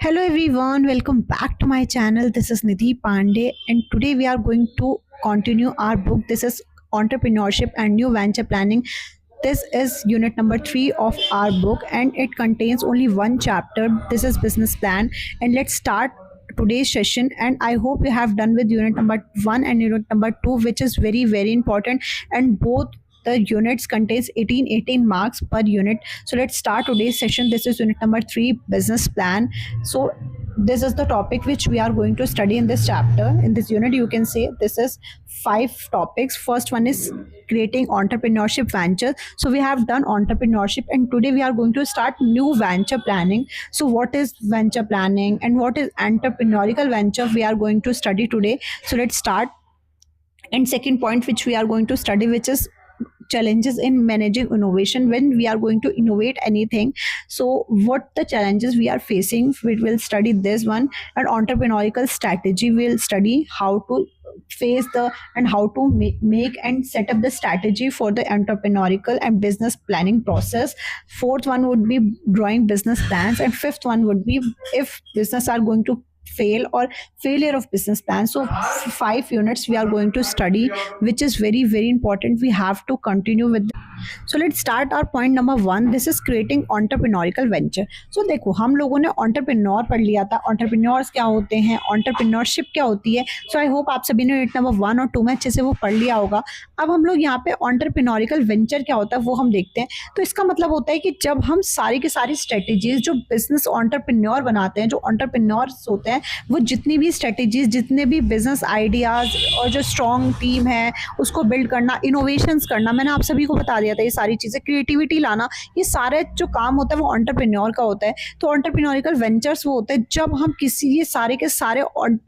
Hello everyone, welcome back to my channel. This is Nidhi Pandey, and today we are going to continue our book. This is Entrepreneurship and New Venture Planning. This is unit number 3 of our book, and it contains only one chapter. This is business plan. And let's start today's session. And I hope you have done with unit number 1 and unit number 2, which is very important. And both the units contains 18 marks per unit. So let's start today's session. This is unit number 3, business plan. So this is the topic which we are going to study in this chapter. In this unit, you can say this is 5 topics. First one is creating entrepreneurship venture. So we have done entrepreneurship, and today we are going to start new venture planning. So what is venture planning and what is entrepreneurial venture, we are going to study today. So let's start. And second point which we are going to study, which is challenges in managing innovation when we are going to innovate anything. So what the challenges we are facing, we will study this one. And entrepreneurial strategy, we'll study how to face the and how to make and set up the strategy for the entrepreneurial and business planning process. Fourth one would be drawing business plans, and fifth one would be if business are going to fail or failure of business plan. So 5 units we are going to study, which is very important. We have to continue with. So let's start our point number 1. This is creating entrepreneurial venture. So देखो, हम लोगों ने entrepreneur पढ़ लिया था, entrepreneurs क्या होते हैं, entrepreneurship क्या होती है. So I hope आप सभी ने यूनिट नंबर 1 और 2 में अच्छे से वो पढ़ लिया होगा. अब हम लोग यहाँ पे entrepreneurial venture क्या होता है वो हम देखते हैं. तो इसका मतलब होता है कि जब हम सारी की सारी स्ट्रेटेजीज जो बिजनेस entrepreneur बनाते हैं, जो entrepreneurs होते हैं, वो जितनी भी स्ट्रेटेजीज, जितने भी बिजनेस आइडियाज और जो स्ट्रॉन्ग टीम है उसको बिल्ड करना, इनोवेशंस करना, मैंने आप सभी को बता दिया था ये सारी चीज़ें, क्रिएटिविटी लाना, ये सारे जो काम होता है वो एंटरप्रेन्योर का होता है. तो एंटरप्रेन्योरिकल वेंचर्स वो होते हैं जब हम किसी ये सारे के सारे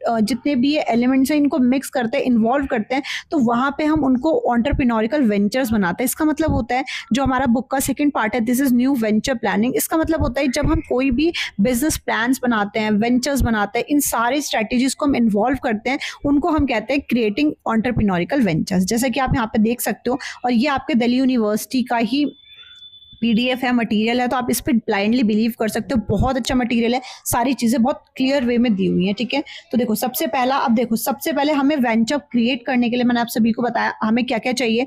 जितने भी ये एलिमेंट्स हैं इनको मिक्स करते हैं, इन्वॉल्व करते हैं, तो वहाँ पे हम उनको एंटरप्रेन्योरिकल वेंचर्स बनाते हैं. इसका मतलब होता है जो हमारा बुक का सेकेंड पार्ट है, this is new venture planning. इसका मतलब होता है जब हम कोई भी बिजनेस प्लान्स बनाते हैं, वेंचर्स बनाते हैं, इन सारे स्ट्रेटेजीज को हम इन्वॉल्व करते हैं, उनको हम कहते हैं क्रिएटिंग एंटरप्रेन्योरिकल वेंचर्स. जैसे कि आप यहाँ पे देख सकते हो, और ये आपके दिल्ली यूनिवर्सिटी का ही पीडीएफ है, मटेरियल है, तो आप इस पर ब्लाइंडली बिलीव कर सकते हो. बहुत अच्छा मटेरियल है, सारी चीज़ें बहुत क्लियर वे में दी हुई हैं. ठीक है, तो देखो सबसे पहला, अब देखो सबसे पहले हमें वेंचर क्रिएट करने के लिए मैंने आप सभी को बताया हमें क्या क्या चाहिए.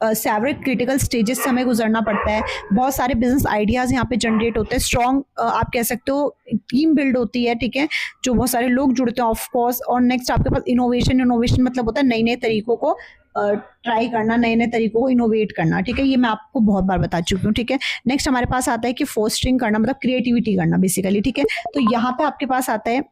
सेवरल क्रिटिकल स्टेजेस से हमें गुजरना पड़ता है, बहुत सारे बिजनेस आइडियाज़ यहाँ पे जनरेट होते हैं, स्ट्रॉन्ग आप कह सकते हो टीम बिल्ड होती है. ठीक है, जो बहुत सारे लोग जुड़ते हैं ऑफकोर्स. और नेक्स्ट आपके पास इनोवेशन मतलब होता है नए नए तरीकों को ट्राई करना, नए नए तरीकों को इनोवेट करना. ठीक है, ये मैं आपको बहुत बार बता चुकी हूँ. ठीक है, नेक्स्ट हमारे पास आता है कि फोस्टरिंग करना, मतलब क्रिएटिविटी करना बेसिकली. ठीक है, तो यहाँ पे आपके पास आता है,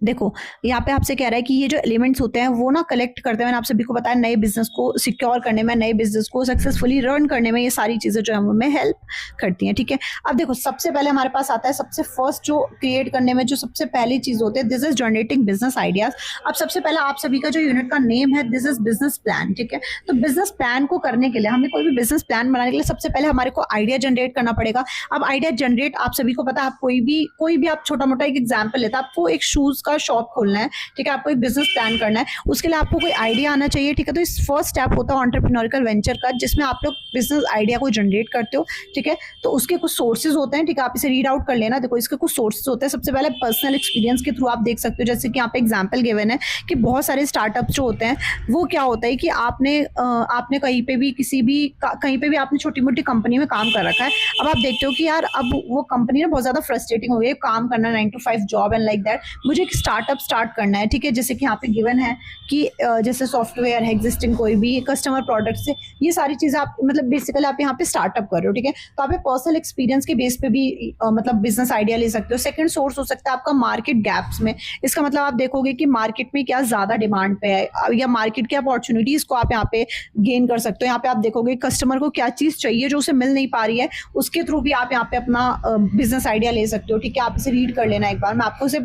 देखो यहाँ पे आपसे कह रहा है कि ये जो एलिमेंट्स होते हैं वो ना कलेक्ट करते हैं. मैंने आप सभी को बताया नए बिजनेस को सिक्योर करने में, नए बिजनेस को सक्सेसफुली रन करने में ये सारी चीज़ें जो है हमें हेल्प करती हैं. ठीक है, अब देखो सबसे पहले हमारे पास आता है, सबसे फर्स्ट जो क्रिएट करने में जो सबसे पहली चीज़ होती है, this is generating business ideas. अब सबसे पहले आप सभी का जो यूनिट का नेम है, दिस इज बिजनेस प्लान. ठीक है, तो बिजनेस प्लान को करने के लिए, हमें कोई भी बिजनेस प्लान बनाने के लिए सबसे पहले हमारे को आइडिया जनरेट करना पड़ेगा. अब आइडिया जनरेट आप सभी को पता है, आप कोई भी आप छोटा मोटा एक एग्जाम्पल लेता है, आपको एक शूज का शॉप खोलना है. ठीक है, आपको एक बिजनेस प्लान करना है, उसके लिए आपको कोई आइडिया आना चाहिए. ठीक है, तो इस फर्स्ट स्टेप होता है एंटरप्रेन्योरियल वेंचर का, जिसमें आप लोग बिजनेस आइडिया को जनरेट करते हो. ठीक है, तो उसके कुछ सोर्सेज होते हैं. ठीक है, आप इसे रीड आउट कर लेना. देखो इसके कुछ सोर्सेज होते हैं. सबसे पहले पर्सनल एक्सपीरियंस के थ्रू आप देख सकते हो, जैसे कि यहाँ पे एग्जाम्पल गिवन है कि बहुत सारे स्टार्टअप जो होते हैं वो क्या होता है कि आपने कहीं पे भी आपने छोटी मोटी कंपनी में काम कर रखा है. अब आप देखते हो कि यार अब वो कंपनी ना बहुत ज्यादा फ्रस्ट्रेटिंग हो गई, काम करना 9 to 5 job and like that, मुझे एक स्टार्टअप स्टार्ट करना है. ठीक है, जैसे कि यहाँ पे गिवन है कि जैसे सॉफ्टवेयर है, एग्जिस्टिंग कोई भी कस्टमर प्रोडक्ट से, ये सारी चीज़ें आप मतलब बेसिकली आप यहाँ पे स्टार्टअप कर रहे हो. ठीक है, तो आप पर्सनल एक्सपीरियंस के बेस पे भी मतलब बिजनेस आइडिया ले सकते हो. सेकंड सोर्स हो सकता है आपका मार्केट गैप्स में. इसका मतलब आप देखोगे कि मार्केट में क्या ज़्यादा डिमांड पे है या मार्केट की अपॉर्चुनिटीज़ को आप यहाँ पे गेन कर सकते हो. यहाँ पे आप देखोगे कस्टमर को क्या चीज़ चाहिए जो उसे मिल नहीं पा रही है, उसके थ्रू भी आप यहाँ पे अपना बिजनेस आइडिया ले सकते हो. ठीक है, आप इसे रीड कर लेना एक बार, मैं आपको इसे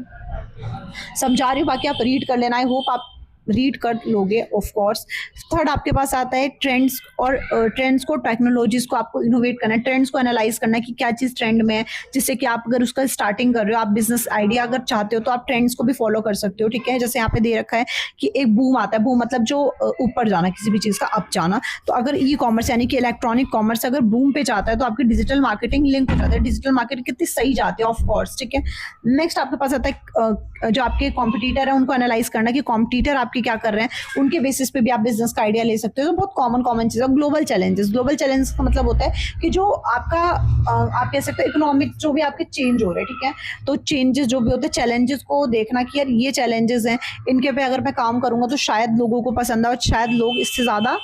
समझा रही हूँ, बाकी आप रीड कर लेना. आई होप आप रीड कर लोगे ऑफ कोर्स। थर्ड आपके पास आता है ट्रेंड्स, और ट्रेंड्स को, टेक्नोलॉजीज को आपको इनोवेट करना है, ट्रेंड्स को एनालाइज करना है कि क्या चीज़ ट्रेंड में है, जिससे कि आप अगर उसका स्टार्टिंग कर रहे हो, आप बिजनेस आइडिया अगर चाहते हो तो आप ट्रेंड्स को भी फॉलो कर सकते हो। ठीक है, जैसे यहाँ पे दे रखा है कि एक बूम आता है, बूम मतलब जो ऊपर जाना, किसी भी चीज़ का अप जाना। तो अगर ई कॉमर्स यानी कि इलेक्ट्रॉनिक कॉमर्स अगर बूम पे जाता है तो आपकी डिजिटल मार्केटिंग लिंक हो जाता है, डिजिटल मार्केटिंग कितनी सही जाती है ऑफ कोर्स। ठीक है, नेक्स्ट आपके पास आता है जो आपके कॉम्पिटिटर है उनको एनालाइज करना कि कॉम्पिटिटर आपके क्या कर रहे हैं, उनके बेसिस पे भी आप बिजनेस का आइडिया ले सकते हो। तो बहुत कॉमन चीज़ है। ग्लोबल चैलेंजेस का मतलब होता है कि जो आपका आप कह सकते हो इकोनॉमिक जो भी आपके चेंज हो रहे हैं। ठीक है, तो चेंजेस जो भी होते हैं, चैलेंजेस को देखना कि यार ये चैलेंजेस हैं, इनके पे अगर मैं काम करूंगा तो शायद लोगों को पसंद आए, शायद लोग इससे ज़्यादा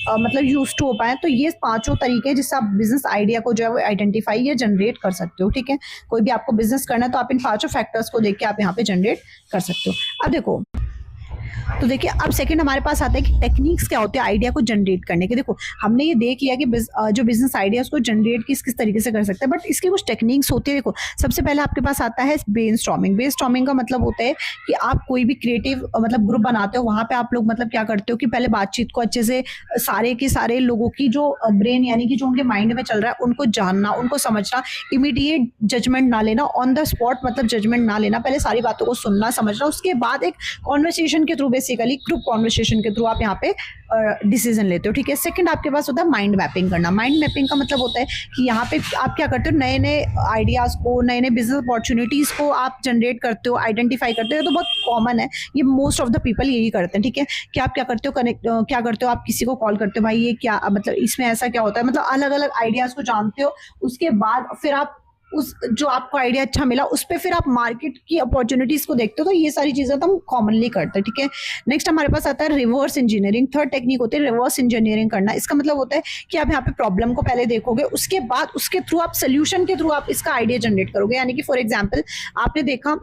मतलब यूज टू हो पाए। तो ये 5 तरीके हैं जिससे आप बिजनेस आइडिया को जो है वो आइडेंटिफाई या जनरेट कर सकते हो। ठीक है, कोई भी आपको बिजनेस करना है तो आप इन 5 फैक्टर्स को देख के आप यहाँ पे जनरेट कर सकते हो। अब देखो, तो देखिए अब सेकंड हमारे पास आता है कि टेक्निक्स क्या होते हैं आइडिया को जनरेट करने के। देखो हमने ये देख लिया कि जो बिजनेस आइडिया उसको जनरेट किस तरीके से कर सकते हैं, बट इसकी कुछ टेक्निक्स होती है। देखो सबसे पहले आपके पास आता है ब्रेनस्टॉर्मिंग का मतलब होता है कि आप कोई भी क्रिएटिव मतलब ग्रुप बनाते हो, वहां पे आप लोग मतलब क्या करते हो कि पहले बातचीत को अच्छे से सारे के सारे लोगों की जो ब्रेन यानी कि जो उनके माइंड में चल रहा है उनको जानना, उनको समझना, इमीडिएट जजमेंट ना लेना, ऑन द स्पॉट मतलब जजमेंट ना लेना, पहले सारी बातों को सुनना समझना, उसके बाद एक कॉन्वर्सेशन के थ्रू, बेसिकली ग्रुप कॉन्वर्सेशन के थ्रू आप यहाँ पे डिसीजन लेते हो। ठीक है, सेकंड आपके पास होता है माइंड मैपिंग करना। माइंड मैपिंग का मतलब होता है कि यहाँ पे आप क्या करते हो, नए नए आइडियाज को, नए नए बिजनेस अपॉर्चुनिटीज को आप जनरेट करते हो, आइडेंटिफाई करते हो। तो बहुत कॉमन है, ये मोस्ट ऑफ द पीपल यही करते हैं। ठीक है, कि आप क्या करते हो, क्या करते हो, आप किसी को कॉल करते हो, भाई ये क्या मतलब इसमें ऐसा क्या होता है, मतलब अलग अलग आइडियाज को जानते हो। उसके बाद फिर आप उस जो आपको आइडिया अच्छा मिला उस पर फिर आप मार्केट की अपॉर्चुनिटीज को देखते हो। तो ये सारी चीजें तो हम कॉमनली करते हैं। ठीक है, नेक्स्ट हमारे पास आता है रिवर्स इंजीनियरिंग। थर्ड टेक्निक होती है रिवर्स इंजीनियरिंग करना। इसका मतलब होता है कि आप यहाँ पे प्रॉब्लम को पहले देखोगे, उसके बाद उसके थ्रू आप सोल्यूशन के थ्रू आप इसका आइडिया जनरेट करोगे। यानी कि फॉर एग्जाम्पल आपने देखा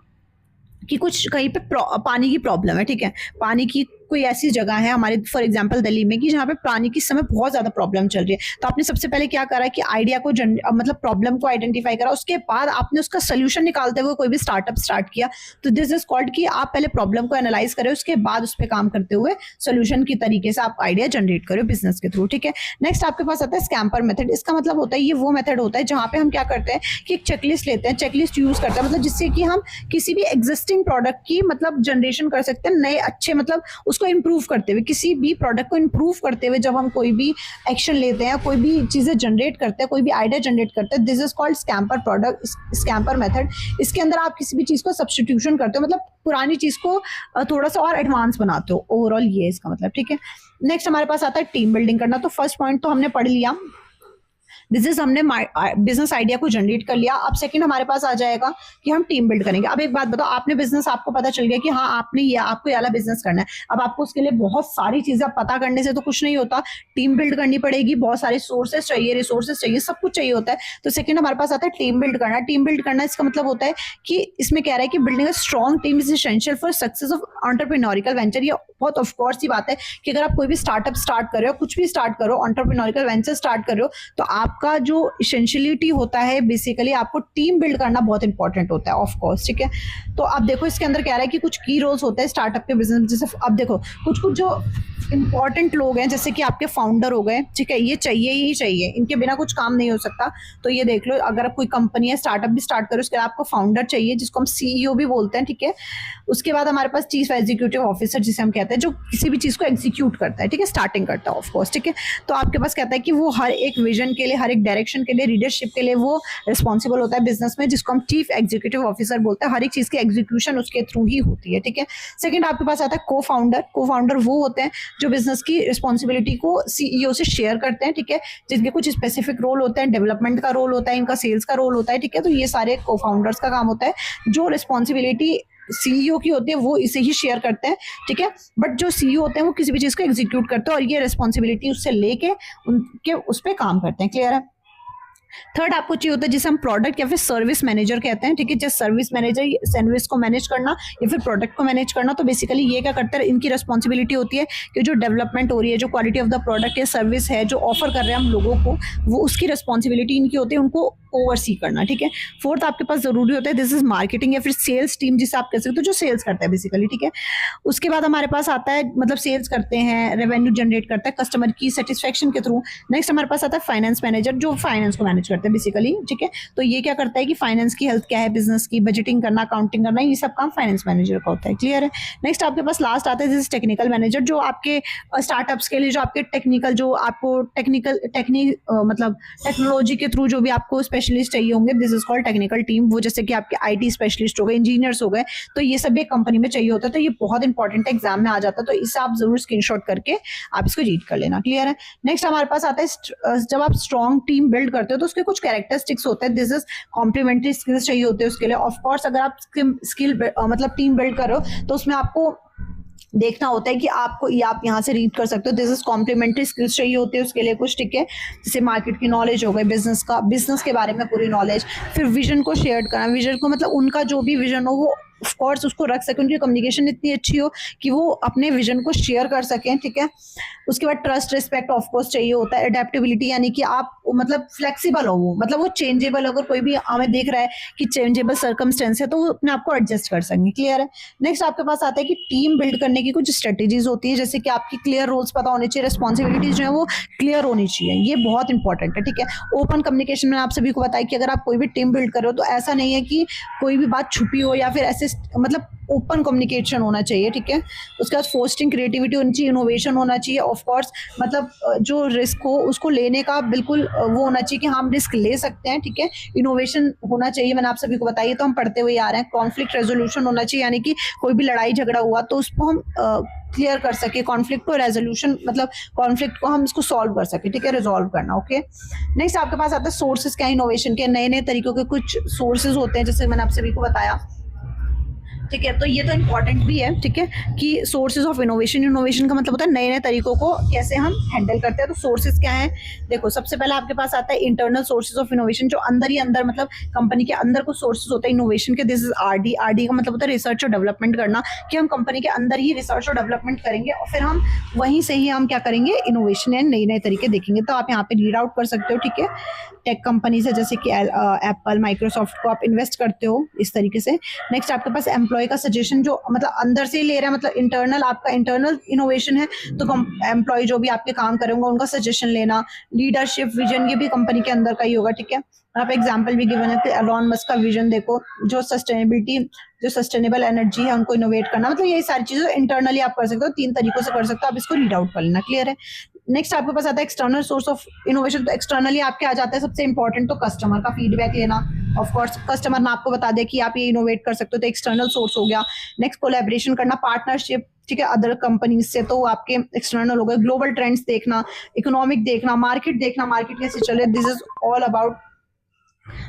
कि कुछ कहीं पे पानी की प्रॉब्लम है। ठीक है, पानी की कोई ऐसी जगह है हमारे फॉर एग्जांपल दिल्ली में कि जहाँ पे पानी की समय बहुत ज्यादा प्रॉब्लम चल रही है। तो आपने सबसे पहले क्या करा कि आइडिया को मतलब प्रॉब्लम को आइडेंटिफाई करा, उसके बाद आपने उसका सोल्यूशन निकालते हुए कोई भी स्टार्टअप स्टार्ट किया। तो दिस इज कॉल्ड कि आप पहले प्रॉब्लम को एनालाइज करें, उसके बाद उस पर काम करते हुए सोल्यूशन की तरीके से आप आइडिया जनरेट करो बिजनेस के थ्रू। ठीक है, नेक्स्ट आपके पास आता है स्कैम्पर मेथड। इसका मतलब होता है, ये वो मेथड होता है जहाँ पे हम क्या करते हैं कि एक चेकलिस्ट लेते हैं, चेकलिस्ट यूज करते हैं, मतलब जिससे कि हम किसी भी एग्जिस्टिंग प्रोडक्ट की मतलब जनरेशन कर सकते हैं, नए अच्छे मतलब उसको इंप्रूव करते हुए, किसी भी प्रोडक्ट को इंप्रूव करते हुए जब हम कोई भी एक्शन लेते हैं, कोई भी चीजें जनरेट करते हैं, कोई भी आइडिया जनरेट करते हैं, this is called scamper method. इसके अंदर आप किसी भी चीज को सब्स्टिट्यूशन करते हो, मतलब पुरानी चीज को थोड़ा सा और एडवांस बनाते हो। ओवरऑल ये इसका मतलब। ठीक है, नेक्स्ट हमारे पास आता है टीम बिल्डिंग करना। तो फर्स्ट पॉइंट तो हमने पढ़ लिया, दिस इज हमने बिजनेस आइडिया को जनरेट कर लिया। अब सेकंड हमारे पास आ जाएगा कि हम टीम बिल्ड करेंगे। अब एक बात बताओ, आपने बिजनेस, आपको पता चल गया कि हाँ आपने ये आपको ये वाला बिजनेस करना है। अब आपको उसके लिए बहुत सारी चीजें पता करने से तो कुछ नहीं होता, टीम बिल्ड करनी पड़ेगी, बहुत सारे सोर्सेस चाहिए, रिसोर्सेस चाहिए, सब कुछ चाहिए होता है। तो सेकंड हमारे पास आता है टीम बिल्ड करना। टीम बिल्ड करना इसका मतलब होता है कि इसमें कह रहा है कि building a strong team is essential for success of entrepreneurial venture. ये बहुत ऑफ कोर्स की बात है कि अगर आप कोई भी स्टार्टअप स्टार्ट कर रहे हो, कुछ भी स्टार्ट करो, एंटरप्रेन्योरियल वेंचर स्टार्ट कर रहे हो, तो आपका जो एसेंशियलिटी होता है बेसिकली आपको टीम बिल्ड करना बहुत इंपॉर्टेंट होता है ऑफ कोर्स। ठीक है, तो अब देखो इसके अंदर कह रहा है कि कुछ की रोल्स होते हैं स्टार्टअप के बिजनेस। जैसे अब देखो कुछ कुछ जो इंपॉर्टेंट लोग हैं, जैसे कि आपके फाउंडर हो गए। ठीक है, ये चाहिए ही चाहिए, इनके बिना कुछ काम नहीं हो सकता। तो ये देख लो, अगर आप कोई कंपनी है, स्टार्टअप भी स्टार्ट करो, उसके बाद आपको फाउंडर चाहिए जिसको हम सीईओ भी बोलते हैं। ठीक है, उसके बाद हमारे पास चीफ एग्जीक्यूटिव ऑफिसर जिसे हम कहते हैं, जो किसी भी चीज को एग्जीक्यूट करता है। ठीक है, स्टार्टिंग करता है ऑफ कोर्स। ठीक है, तो आपके पास कहता है कि वो हर एक विजन के लिए, हर एक डायरेक्शन के लिए, लीडरशिप के लिए वो रिस्पॉन्सिबल होता है बिजनेस में, जिसको हम चीफ एग्जीक्यूटिव ऑफिसर बोलते हैं। हर एक चीज की एग्जीक्यूशन उसके थ्रू ही होती है। ठीक है, सेकंड आपके पास आता है को फाउंडर वो होते हैं जो बिजनेस की रिस्पॉन्सिबिलिटी को सीईओ से शेयर करते हैं। ठीक है, जिनके कुछ स्पेसिफिक रोल होते हैं, डेवलपमेंट का रोल होता है, इनका सेल्स का रोल होता है। ठीक है, तो ये सारे को फाउंडर्स का काम होता है। जो रिस्पॉन्सिबिलिटी सीईओ की होती है वो इसे ही शेयर करते हैं। ठीक है, बट जो सीईओ होते हैं वो किसी भी चीज को एग्जीक्यूट करते हैं और ये रिस्पॉन्सिबिलिटी उससे लेके उनके उस पर काम करते हैं। क्लियर है? थर्ड आपको चाहिए होता है जिसे हम प्रोडक्ट या फिर सर्विस मैनेजर कहते हैं। ठीक है, जैसे सर्विस मैनेजर सर्विस को मैनेज करना या फिर प्रोडक्ट को मैनेज करना। तो बेसिकली ये क्या करते हैं, इनकी रिस्पॉन्सिबिलिटी होती है कि जो डेवलपमेंट हो रही है, जो क्वालिटी ऑफ द प्रोडक्ट या सर्विस है जो ऑफर कर रहे हैं हम लोगों को, वो उसकी रिस्पॉन्सिबिलिटी इनकी होती है, उनको ओवरसी करना, ठीक है। फोर्थ आपके पास जरूरी होता है, दिस इज मार्केटिंग या फिर सेल्स टीम जिसे आप कह सकते हो, जो सेल्स करता है बेसिकली, ठीक है। उसके बाद हमारे पास आता है मतलब सेल्स करते हैं, रेवेन्यू जनरेट करता है कस्टमर की सेटिस्फेक्शन के थ्रू। नेक्स्ट हमारे पास आता है फाइनेंस मैनेजर, जो फाइनेंस को मैनेज करते हैं बेसिकली, ठीक है। तो ये क्या करता है कि फाइनेंस की हेल्थ क्या है, बिजनेस की बजटिंग करना, अकाउंटिंग करना, ये सब काम फाइनेंस मैनेजर का होता है, क्लियर है। नेक्स्ट आपके पास लास्ट आता है दिस टेक्निकल मैनेजर, जो आपके स्टार्टअप्स के लिए जो आपके टेक्निकल जो आपको मतलब टेक्नोलॉजी के थ्रू जो भी आपको स्पेशलिस्ट चाहिए होंगे, this is called technical team. वो जैसे कि आपके आईटी स्पेशलिस्ट हो गए, इंजीनियर्स हो गए, तो ये सब एक कंपनी में चाहिए होता है। तो ये बहुत इंपॉर्टेंट है, एग्जाम में आ जाता है, तो इससे आप जरूर स्क्रीनशॉट करके आप इसको रीड कर लेना, क्लियर है। नेक्स्ट हमारे पास आता है जब आप स्ट्रॉन्ग टीम बिल्ड करते हो तो उसके कुछ कैरेक्टरिस्टिक्स होते हैं, दिस इज कॉम्प्लीमेंट्री स्किल्स चाहिए होते हैं उसके लिए। ऑफ कोर्स अगर आप स्किल मतलब टीम बिल्ड कर रहे हो तो उसमें आपको देखना होता है कि आपको आप यहाँ से रीड कर सकते हो, दिस इज कॉम्प्लीमेंट्री स्किल्स चाहिए होते हैं उसके लिए कुछ, ठीक है। जैसे मार्केट की नॉलेज हो गई, बिजनेस के बारे में पूरी नॉलेज, फिर विजन को शेयर करना, विजन को मतलब उनका जो भी विजन हो वो ऑफ कोर्स उसको रख सके, उनकी कम्युनिकेशन इतनी अच्छी हो कि वो अपने विजन को शेयर कर सकें, ठीक है। उसके बाद ट्रस्ट रिस्पेक्ट ऑफ कोर्स चाहिए होता है। अडेप्टेबिलिटी यानी कि आप मतलब फ्लेक्सिबल हो, वो मतलब वो चेंजेबल, अगर कोई भी हमें देख रहा है कि चेंजेबल सर्कमस्टेंस है तो वो अपने आप को एडजस्ट कर सकेंगे, क्लियर है। नेक्स्ट आपके पास आता है कि टीम बिल्ड करने की कुछ स्ट्रेटेजीज होती है, जैसे कि आपकी क्लियर रोल्स पता होने चाहिए, रिस्पॉन्सिबिलिटीज जो है वो क्लियर होनी चाहिए, ये बहुत इंपॉर्टेंट है, ठीक है। ओपन कम्युनिकेशन में आप सभी को बताया कि अगर आप कोई भी टीम बिल्ड करो तो ऐसा नहीं है कि कोई भी बात छुपी हो या फिर ऐसे मतलब ओपन कम्युनिकेशन होना चाहिए, ठीक है। उसके बाद फोस्टिंग क्रिएटिविटी होनी चाहिए, इनोवेशन होना चाहिए, ऑफ कोर्स मतलब जो रिस्क हो उसको लेने का बिल्कुल वो होना चाहिए कि हम रिस्क ले सकते हैं, ठीक है। इनोवेशन होना चाहिए, मैंने आप सभी को बताइए तो हम पढ़ते हुए आ रहे हैं। कॉन्फ्लिक्ट रेजोल्यूशन होना चाहिए, यानी कि कोई भी लड़ाई झगड़ा हुआ तो उसको हम क्लियर कर सके, कॉन्फ्लिक्ट को रेजोल्यूशन मतलब कॉन्फ्लिक्ट को हम इसको सॉल्व कर सके, ठीक है, रिजॉल्व करना, ओके। नेक्स्ट आपके पास आता है सोर्सेज क्या, इनोवेशन के नए नए तरीकों के कुछ सोर्सेज होते हैं, जैसे मैंने आप सभी को बताया, ठीक है। तो ये तो इंपॉर्टेंट भी है, ठीक है, कि सोर्सेज ऑफ इनोवेशन का मतलब होता है नए नए तरीकों को कैसे हम हैंडल करते हैं। तो सोर्सेज क्या है, देखो सबसे पहले आपके पास आता है इंटरनल सोर्सेज ऑफ इनोवेशन, जो अंदर ही अंदर मतलब कंपनी के अंदर कुछ सोर्सेज होते हैं इनोवेशन के, दिस इज आरडी का मतलब होता है रिसर्च और डेवलपमेंट करना, कि हम कंपनी के अंदर ही रिसर्च और डेवलपमेंट करेंगे और फिर हम वहीं से ही हम क्या करेंगे, इनोवेशन या नए नए तरीके देखेंगे। तो आप यहाँ पे रीड आउट कर सकते हो, ठीक है। टेक कंपनीज है जैसे कि एप्पल, माइक्रोसॉफ्ट को आप इन्वेस्ट करते हो इस तरीके से। नेक्स्ट आपके पास एम्प्लॉय का सजेशन, जो मतलब अंदर से ही ले रहा है, मतलब इंटरनल आपका इंटरनल इनोवेशन है, तो एम्प्लॉय जो भी आपके काम करेंगे उनका सजेशन लेना। लीडरशिप, विजन, ये भी कंपनी के अंदर का ही होगा, ठीक है। आप एग्जाम्पल भी गिवन है कि एलॉन मस्क का विजन देखो, जो सस्टेनेबल एनर्जी है उनको इनोवेट करना, मतलब ये सारी चीजें इंटरनली आप कर सकते हो, 3 तरीकों से कर सकते हो, आप इसको रीड आउट कर लेना, क्लियर है। नेक्स्ट आपके पास आता है एक्सटर्नल सोर्स ऑफ इनोवेशन, तो एक्सटर्नली आपके आ जाता है सबसे इंपॉर्टेंट तो कस्टमर का फीडबैक लेना। ऑफ कोर्स कस्टमर ने आपको बता दे कि आप ये इनोवेट कर सकते हो, तो एक्सटर्नल सोर्स हो गया। नेक्स्ट कोलैबोरेशन करना, पार्टनरशिप, ठीक है, अदर कंपनीज से, तो आपके एक्सटर्नल हो गए। ग्लोबल ट्रेंड्स देखना, इकोनॉमिक देखना, मार्केट कैसे चले, this is all about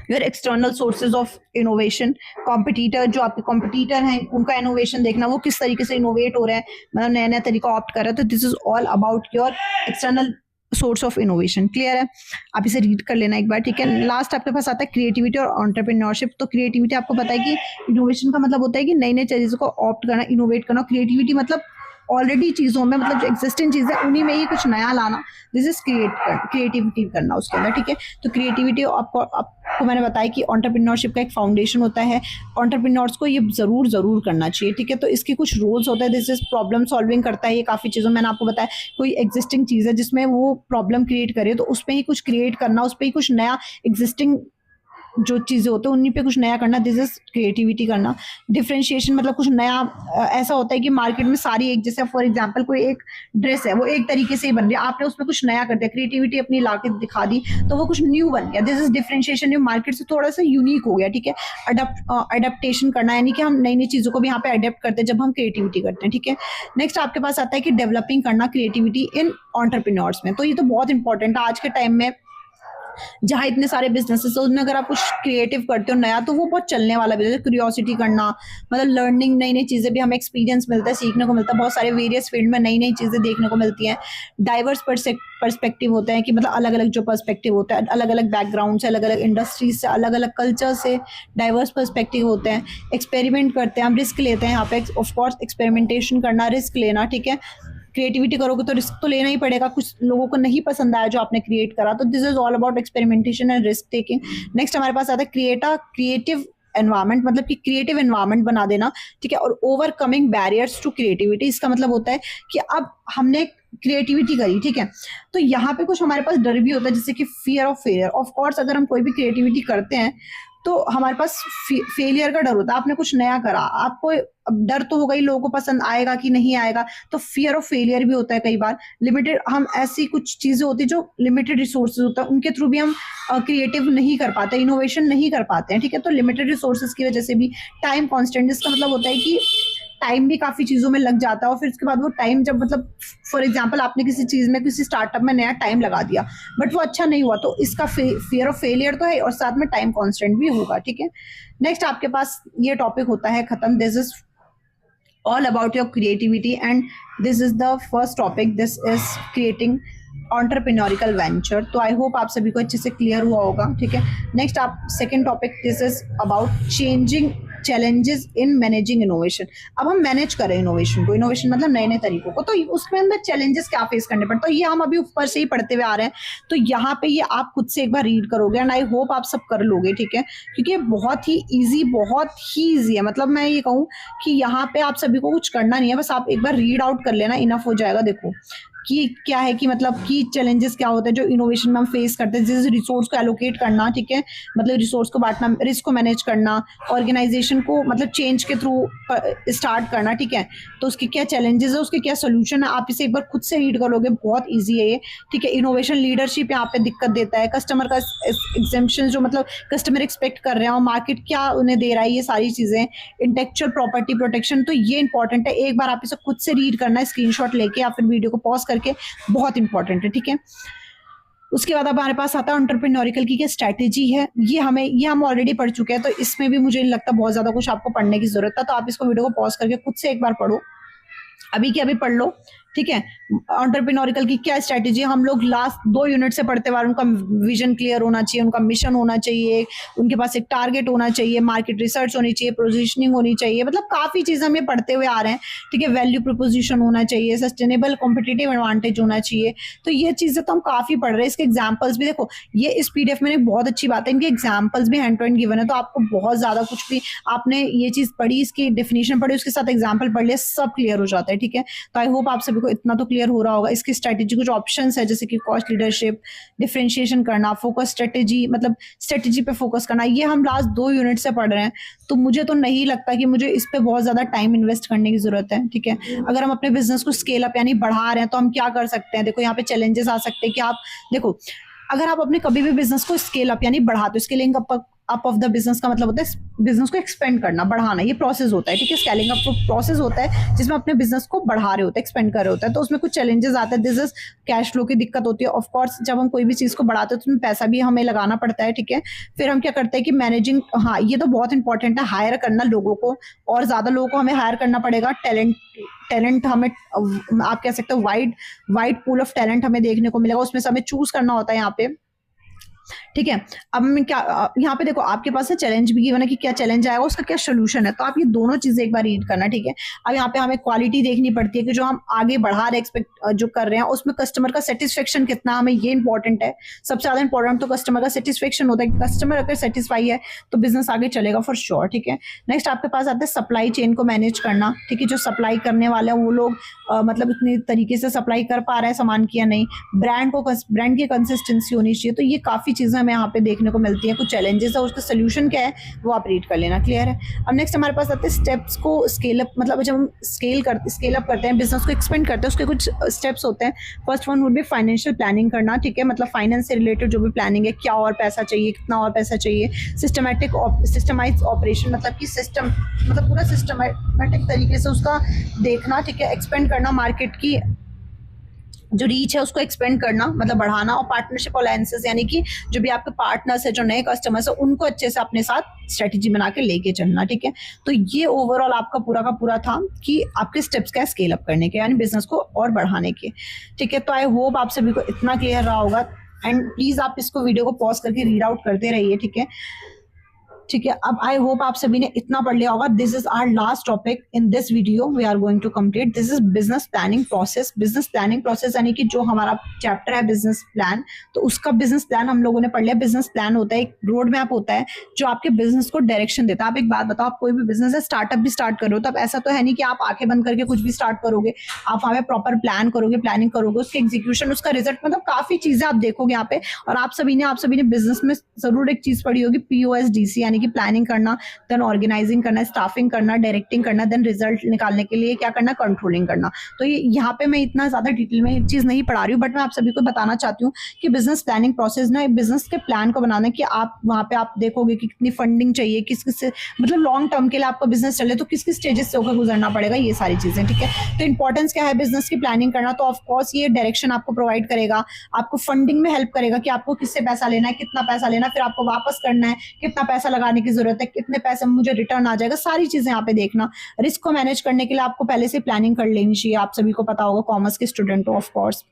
your external sources of innovation. Competitor, जो आपके कॉम्पिटिटर हैं उनका इनोवेशन देखना, वो किस तरीके से इनोवेट हो रहे हैं, मतलब नया नया तरीका ऑप्ट कर रहे हैं, तो this is all about your external source of innovation, clear है। आप इसे रीड कर लेना एक बार, ठीक है। लास्ट आपके पास आता है क्रिएटिविटी और एंटरप्रेन्योरशिप। तो क्रिएटिविटी आपको पता है कि इनोवेशन का मतलब होता है कि नई नई चीजों को ऑप्ट करना, इनोवेट करना। क्रिएटिविटी मतलब ऑलरेडी चीजों में, मतलब जो एग्जिस्टिंग चीज है उन्हीं में ही कुछ नया लाना, दिस इज क्रिएटिविटी करना उसके अंदर, ठीक है। तो क्रिएटिविटी आपको मैंने बताया कि एंटरप्रेन्योरशिप का एक फाउंडेशन होता है, एंटरप्रेन्योर्स को ये जरूर करना चाहिए, ठीक है। तो इसके कुछ रोल्स होते हैं, दिस इज प्रॉब्लम सॉल्विंग करता है, ये काफी चीजों मैंने आपको बताया, कोई एग्जिस्टिंग चीज है जिसमें वो प्रॉब्लम क्रिएट करे तो उस पर ही कुछ क्रिएट करना, उस पर ही कुछ नया एग्जिस्टिंग जो चीजें होते हैं उन्हीं पे कुछ नया करना, दिस इज क्रिएटिविटी करना। डिफरेंशिएशन मतलब कुछ नया, ऐसा होता है कि मार्केट में सारी एक जैसे, फॉर एग्जांपल कोई एक ड्रेस है वो एक तरीके से ही बन रही है, आपने उसमें कुछ नया कर दिया, क्रिएटिविटी अपनी लाके दिखा दी तो वो कुछ न्यू बन गया, this is differentiation, new market से थोड़ा सा यूनिक हो गया, ठीक है। अडेप्टेशन करना, यानी कि हम नई नई चीजों को भी यहाँ पे अडेप्ट करते हैं जब हम क्रिएटिविटी करते हैं, ठीक है। नेक्स्ट आपके पास आता है कि डेवलपिंग करना क्रिएटिविटी इन एंटरप्रेन्योर्स में। तो ये तो बहुत इंपॉर्टेंट है आज के टाइम में, जहाँ इतने सारे बिजनेसेस है, उसमें अगर आप कुछ क्रिएटिव करते हो नया तो वो बहुत चलने वाला बिजनेस। क्यूरियोसिटी करना मतलब लर्निंग, नई नई चीजें भी हमें एक्सपीरियंस मिलता है, सीखने को मिलता है, बहुत सारे वेरियस फील्ड में नई नई चीजें देखने को मिलती हैं। डाइवर्स पर्सपेक्टिव होते हैं कि मतलब अलग अलग जो पर्सपेक्टिव होता है, अलग अलग बैकग्राउंड से, अलग अलग इंडस्ट्रीज से, अलग अलग कल्चर से डाइवर्स पर्सपेक्टिव होते हैं। एक्सपेरिमेंट करते हैं, हम रिस्क लेते हैं यहाँ पे, ऑफकोर्स एक्सपेरिमेंटेशन करना, रिस्क लेना, ठीक है। क्रिएटिविटी करोगे तो रिस्क तो लेना ही पड़ेगा, कुछ लोगों को नहीं पसंद आया जो आपने क्रिएट करा, तो this is all about experimentation and risk taking. Next हमारे पास आता है क्रिएट अ क्रिएटिव एनवायरमेंट, मतलब कि क्रिएटिव एनवायरमेंट बना देना, ठीक है। और ओवरकमिंग बैरियर्स टू क्रिएटिविटी, इसका मतलब होता है कि अब हमने क्रिएटिविटी करी, ठीक है, तो यहाँ पे कुछ हमारे पास डर भी होता है, जैसे कि fear of failure. Of course अगर हम कोई भी क्रिएटिविटी करते हैं तो हमारे पास फेलियर का डर होता है, आपने कुछ नया करा, आपको अब डर तो होगा ही लोगों को पसंद आएगा कि नहीं आएगा, तो फियर ऑफ फेलियर भी होता है कई बार। लिमिटेड, हम ऐसी कुछ चीजें होती है जो लिमिटेड रिसोर्सेज होता है, उनके थ्रू भी हम क्रिएटिव नहीं कर पाते, इनोवेशन नहीं कर पाते हैं, ठीक है। तो लिमिटेड रिसोर्सेज की वजह से भी टाइम कॉन्स्टेंट, जिसका मतलब होता है कि टाइम भी काफी चीजों में लग जाता है, और फिर उसके बाद वो टाइम जब, मतलब फॉर एग्जांपल आपने किसी चीज में, किसी स्टार्टअप में नया टाइम लगा दिया बट वो अच्छा नहीं हुआ, तो इसका फियर ऑफ फेलियर तो है और साथ में टाइम कांस्टेंट भी होगा, ठीक है। नेक्स्ट आपके पास ये टॉपिक होता है खत्म। This is all about your creativity and this is the first topic, this is creating entrepreneurial venture. तो आई होप आप सभी को अच्छे से क्लियर हुआ होगा, ठीक है। नेक्स्ट आप second topic, this is about changing challenges in managing innovation. अब हम मैनेज करें इनोवेशन को, इनोवेशन मतलब नए नए तरीकों को, तो उसके अंदर चैलेंजेस क्या फेस करने पड़ते हैं, तो ये हम अभी ऊपर से ही पढ़ते हुए आ रहे हैं, तो यहाँ पे ये आप खुद से एक बार रीड करोगे एंड आई होप आप सब कर लोगे, ठीक है, क्योंकि ये बहुत ही ईजी है। मतलब मैं ये कहूँ कि यहाँ पे आप सभी को कुछ करना नहीं है, बस आप एक बार रीड आउट कर लेना, इनफ हो जाएगा। देखो कि क्या है कि मतलब की चैलेंजेस क्या होते हैं जो इनोवेशन में हम फेस करते हैं, जैसे रिसोर्स को एलोकेट करना, ठीक है, मतलब रिसोर्स को बांटना, रिस्क को मैनेज करना, ऑर्गेनाइजेशन को मतलब चेंज के थ्रू स्टार्ट करना, ठीक है, तो उसके क्या चैलेंजेस है, उसके क्या सोल्यूशन है, आप इसे एक बार खुद से रीड करोगे, बहुत ईजी है ये, ठीक है। इनोवेशन लीडरशिप यहाँ पे दिक्कत देता है, कस्टमर का एग्जेम्पशन, जो मतलब कस्टमर एक्सपेक्ट कर रहे हैं और मार्केट क्या उन्हें दे रहा है, ये सारी चीजें, इंटेलेक्चुअल प्रॉपर्टी प्रोटेक्शन, तो ये इंपॉर्टेंट है, एक बार आप इसे खुद से रीड करना है, स्क्रीनशॉट लेके या फिर वीडियो को पॉज करके, बहुत इंपॉर्टेंट है, ठीक है। उसके बाद अब हमारे पास आता है एंटरप्रेन्योरियल की क्या स्ट्रैटेजी है, ये हम ऑलरेडी पढ़ चुके हैं, तो इसमें भी मुझे नहीं लगता बहुत ज्यादा कुछ आपको पढ़ने की जरूरत है, तो आप इसको वीडियो को पॉज करके खुद से एक बार पढ़ो, अभी के अभी पढ़ लो, ठीक है। एंटरप्रेन्योरियल की क्या स्ट्रैटेजी, हम लोग लास्ट 2 यूनिट से पढ़ते हुए, उनका विजन क्लियर होना चाहिए, उनका मिशन होना चाहिए, उनके पास एक टारगेट होना चाहिए, मार्केट रिसर्च होनी चाहिए, पोजीशनिंग होनी चाहिए, मतलब काफी चीजें हम ये पढ़ते हुए आ रहे हैं, ठीक है। वैल्यू प्रोपोजिशन होना चाहिए, सस्टेनेबल कॉम्पिटिटिव एडवांटेज होना चाहिए, तो ये चीजें तो हम काफी पढ़ रहे हैं। इसके एग्जाम्पल्स भी देखो, ये इस पीडीएफ में एक बहुत अच्छी बात है, इनके एग्जाम्पल्स भी हैंड टू हैंड गिवन है, तो आपको बहुत ज्यादा कुछ भी, आपने ये चीज पढ़ी, इसकी डेफिनेशन पढ़ी, उसके साथ एग्जाम्पल पढ़ लिया, सब क्लियर हो जाता है, ठीक है। तो आई होप आप सभी को इतना तो क्लियर हो रहा होगा। इसकी स्ट्रेटेजी कुछ ऑप्शंस है, जैसे कि कॉस्ट लीडरशिप, डिफरेंशिएशन करना, फोकस स्ट्रेटेजी, मतलब स्ट्रेटेजी पे फोकस करना, ये हम लास्ट 2 यूनिट से पढ़ रहे हैं, तो मुझे तो नहीं लगता कि मुझे इस पे बहुत ज्यादा टाइम इन्वेस्ट करने की जरूरत है, ठीक है। अगर हम अपने बिजनेस को स्केल अप यानी बढ़ा रहे हैं, तो हम क्या कर सकते हैं, देखो यहाँ पे चैलेंजेस आ सकते हैं कि आप देखो, अगर आप अपने कभी भी बिजनेस को स्केल अप यानी बढ़ाते हो, scaling up of the business का मतलब होता है बिजनेस को एक्सपेंड करना, बढ़ाना, ये प्रोसेस होता है, ठीक है। स्केलिंग अप तो प्रोसेस होता है जिसमें अपने बिजनेस को बढ़ा रहे होते हैं, एक्सपेंड कर रहे होते हैं, तो उसमें कुछ चैलेंजेस आते हैं, दिस इज कैश फ्लो की दिक्कत होती है। ऑफ कोर्स जब हम कोई भी चीज को बढ़ाते हैं तो उसमें पैसा भी हमें लगाना पड़ता है, ठीक है। फिर हम क्या करते हैं कि मैनेजिंग, हाँ ये तो बहुत इंपॉर्टेंट है, हायर करना लोगों को, और ज्यादा लोगों को हमें हायर करना पड़ेगा, टैलेंट हमें, आप कह सकते हो वाइड पूल ऑफ टैलेंट हमें देखने को मिलेगा, उसमें से हमें चूज करना होता है यहाँ पे, ठीक है। अब मैं क्या, यहाँ पे देखो आपके पास है चैलेंज भी गिवन है कि क्या चैलेंज आएगा, उसका क्या सोल्यूशन है, तो आप ये दोनों चीजें एक बार रीड करना, ठीक है। अब यहाँ पे हमें क्वालिटी देखनी पड़ती है कि जो हम आगे बढ़ा रहे एक्सपेक्ट जो कर रहे हैं उसमें कस्टमर का सेटिस्फेक्शन कितना, हमें ये इंपॉर्टेंट है, सबसे ज्यादा इंपॉर्टेंट तो कस्टमर का सेटिस्फेक्शन होता है कि कस्टमर अगर सेटिस्फाई है तो बिजनेस आगे चलेगा फॉर श्योर, ठीक है। नेक्स्ट आपके पास आता है सप्लाई चेन को मैनेज करना, ठीक है, जो सप्लाई करने वाले हैं वो लोग मतलब इतनी तरीके से सप्लाई कर पा रहे हैं सामान की या नहीं, ब्रांड की कंसिस्टेंसी होनी चाहिए, तो ये काफी चीजें हमें यहाँ पे देखने को मिलती है, कुछ चैलेंजेस है, उसका सोल्यूशन क्या है वो आप रीड कर लेना, क्लियर है। अब नेक्स्ट हमारे पास आते हैं स्टेप्स को स्केल अप, मतलब जब हम स्केल अप करते हैं, बिजनेस को एक्सपेंड करते हैं, उसके कुछ स्टेप्स होते हैं। First one would be financial planning करना, ठीक है, मतलब फाइनेंस से रिलेटेड जो भी प्लानिंग है, क्या और पैसा चाहिए, कितना और पैसा चाहिए, सिस्टमाइज ऑपरेशन, मतलब कि सिस्टम, मतलब पूरा सिस्टमेटिक तरीके से उसका देखना, ठीक है, एक्सपेंड करना, मार्केट की जो रीच है उसको एक्सपेंड करना, मतलब बढ़ाना, और पार्टनरशिप अलायंसेस यानी कि जो भी आपके पार्टनर्स है, जो नए कस्टमर्स है, उनको अच्छे से अपने साथ स्ट्रेटेजी बना के लेके चलना, ठीक है। तो ये ओवरऑल आपका पूरा का पूरा था कि आपके स्टेप्स क्या स्केल अप करने के, यानी बिजनेस को और बढ़ाने के, ठीक है। तो आई होप आप सभी को इतना क्लियर रहा होगा, एंड प्लीज आप इसको वीडियो को पॉज करके रीड आउट करते रहिए, ठीक है। ठीक है, अब आई होप आप सभी ने इतना पढ़ लिया होगा. This is our last topic in this video we are going to complete. This is business planning process. Business planning process यानी कि जो हमारा चैप्टर है बिजनेस प्लान, तो उसका बिजनेस प्लान हम लोगों ने पढ़ लिया. बिजनेस प्लान होता है एक रोड मैप होता है जो आपके बिजनेस को डायरेक्शन देता है. आप एक बात बताओ, आप कोई भी बिजनेस है, स्टार्टअप भी स्टार्ट कर रहे हो, तब ऐसा तो है नहीं कि आप आंखें बंद करके कुछ भी स्टार्ट करोगे. आप वहां पे प्रॉपर प्लान करोगे, प्लानिंग करोगे, उसके एग्जीक्यूशन, उसका रिजल्ट, मतलब काफी चीजें आप देखोगे यहाँ पे. और आप सभी ने बिजनेस में जरूर एक चीज पढ़ी होगी, POSDC, यानी कि प्लानिंग करना, देन ऑर्गेनाइजिंग करना, स्टाफिंग करना, डायरेक्टिंग करना, देन रिजल्ट निकालने के लिए क्या करना, कंट्रोलिंग करना. तो ये यहाँ पे मैं इतना ज्यादा डिटेल में ये चीज नहीं पढ़ा रही हूँ, बट मैं आप सभी को बताना चाहती हूँ कि बिजनेस प्लानिंग प्रोसेस ना, बिजनेस के प्लान को बनाना, कि आप वहाँ पे आप देखोगे कि कितनी फंडिंग चाहिए, किस किस, मतलब लॉन्ग टर्म के लिए आपका बिजनेस चले तो किस किस स्टेजेस से होकर गुजरना पड़ेगा, ये सारी चीजें. ठीक है, तो इंपॉर्टेंस क्या है बिजनेस की प्लानिंग करना, तो ऑफकोर्स ये डायरेक्शन आपको प्रोवाइड करेगा, आपको फंडिंग में हेल्प करेगा कि आपको किससे पैसा लेना है, कितना पैसा लेना है, फिर आपको वापस करना है, कितना पैसा लगाने की जरूरत है, कितने पैसे में मुझे रिटर्न आ जाएगा, सारी चीजें यहाँ पे देखना. रिस्क को मैनेज करने के लिए आपको पहले से प्लानिंग कर लेनी चाहिए. आप सभी को पता होगा, कॉमर्स के स्टूडेंट हो ऑफ कोर्स.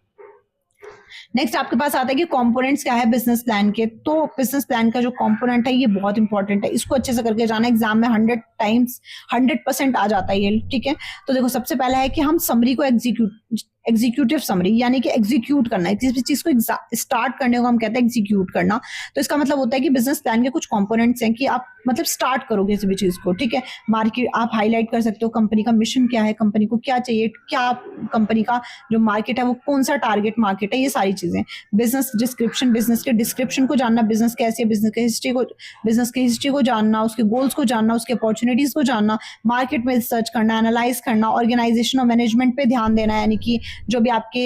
नेक्स्ट आपके पास आता है कि कंपोनेंट्स क्या है बिजनेस प्लान के. तो बिजनेस प्लान का जो कंपोनेंट है ये बहुत इंपॉर्टेंट है, इसको अच्छे से करके जाना. एग्जाम में 100% आ जाता है ये. ठीक है, तो देखो सबसे पहला है कि हम समरी को एग्जीक्यूटिव समरी, यानी कि एग्जीक्यूट करना है. किसी भी चीज को स्टार्ट करने को हम कहते हैं एग्जीक्यूट करना. तो इसका मतलब होता है कि बिजनेस प्लान के कुछ कंपोनेंट्स हैं कि आप मतलब स्टार्ट करोगे किसी भी चीज को. ठीक है, मार्केट आप हाईलाइट कर सकते हो, कंपनी का मिशन क्या है, कंपनी को क्या चाहिए, क्या कंपनी का जो मार्केट है वो कौन सा टारगेट मार्केट है, ये सारी चीजें. बिजनेस डिस्क्रिप्शन, बिजनेस के डिस्क्रिप्शन को जानना, बिजनेस कैसे, बिजनेस की हिस्ट्री को जानना, उसके गोल्स को जानना, उसके अपॉर्चुनिटीज को जानना, मार्केट में रिसर्च करना, एनालाइज करना, ऑर्गेनाइजेशन और मैनेजमेंट पे ध्यान देना, यानी कि जो भी आपके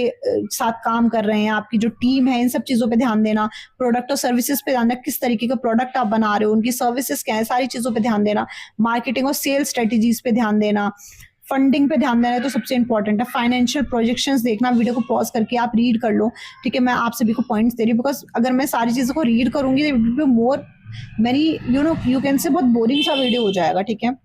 साथ काम कर रहे हैं, आपकी जो टीम है, इन सब चीजों पे ध्यान देना. प्रोडक्ट और सर्विसेज पे ध्यान देना, किस तरीके का प्रोडक्ट आप बना रहे हो, उनकी सर्विसेज क्या है, सारी चीजों पे ध्यान देना. मार्केटिंग और सेल्स स्ट्रेटेजीज पे ध्यान देना. फंडिंग पे ध्यान देना है तो सबसे इंपॉर्टेंट है. फाइनेंशियल प्रोजेक्शंस देखना. वीडियो को पॉज करके आप रीड कर लो. ठीक है, मैं आप सभी को पॉइंट्स दे रही हूँ, बिकॉज अगर मैं सारी चीजों को रीड करूंगी तो मोर मेरी यू कैन से बहुत बोरिंग सा वीडियो हो जाएगा. ठीक है,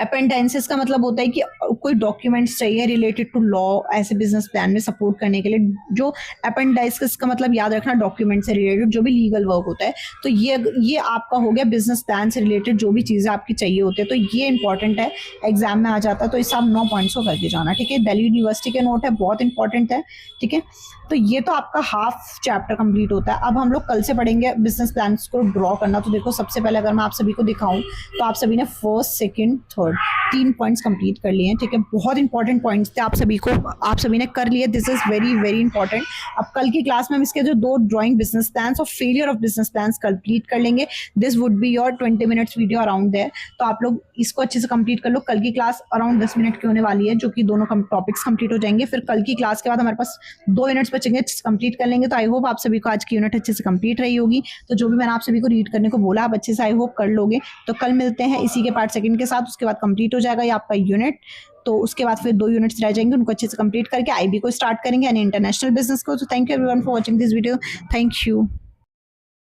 अपेंडेंसेस का मतलब होता है कि कोई डॉक्यूमेंट्स चाहिए रिलेटेड टू लॉ, ऐसे बिजनेस प्लान में सपोर्ट करने के लिए. जो अपेंडाइसिस का मतलब याद रखना, डॉक्यूमेंट से रिलेटेड जो भी लीगल वर्क होता है. तो ये आपका हो गया बिजनेस प्लान से रिलेटेड जो भी चीजें आपकी चाहिए होती है. तो ये इंपॉर्टेंट है, एग्जाम में आ जाता है. तो इस आप 9 पॉइंट्स को करके जाना. ठीक है, दिल्ली यूनिवर्सिटी के नोट है, बहुत इंपॉर्टेंट है. ठीक है, तो ये तो आपका हाफ चैप्टर कंप्लीट होता है. अब हम लोग कल से पढ़ेंगे बिजनेस प्लान को ड्रॉ करना. तो देखो सबसे पहले अगर मैं आप सभी को दिखाऊं तो आप सभी ने first, second, third 3 points complete कर लिए हैं. ठीक है, बहुत इंपॉर्टेंट पॉइंट्स थे, आप सभी ने कर लिए. This is very very important. अब कल की क्लास में हम इसके जो 2 ड्राइंग बिजनेस प्लान्स और failure of business plans complete कर लेंगे. This would be your 20 minutes video around there. तो आप लोग इसको अच्छे से कंप्लीट कर लो. कल की क्लास अराउंड 10 मिनट की होने वाली है, जो कि दोनों टॉपिक्स कंप्लीट हो जाएंगे. फिर कल की क्लास के बाद हमारे पास 2 यूनिट्स बचेंगे, कंप्लीट कर लेंगे. तो आई होप आप सभी को आज की यूनिट अच्छे से कंप्लीट रही होगी. तो जो भी मैंने आप सभी को रीड करने को बोला, आप अच्छे से आई होप कर लोगे. तो कल मिलते हैं इसी के पार्ट सेकंड के साथ. उसके बाद कंप्लीट हो जाएगा ये आपका यूनिट. तो उसके बाद फिर 2 यूनिट्स रह जाएंगे, उनको अच्छे से कंप्लीट करके IB को स्टार्ट करेंगे, यानी इंटरनेशनल बिजनेस को. तो thank you everyone for watching this video. Thank you.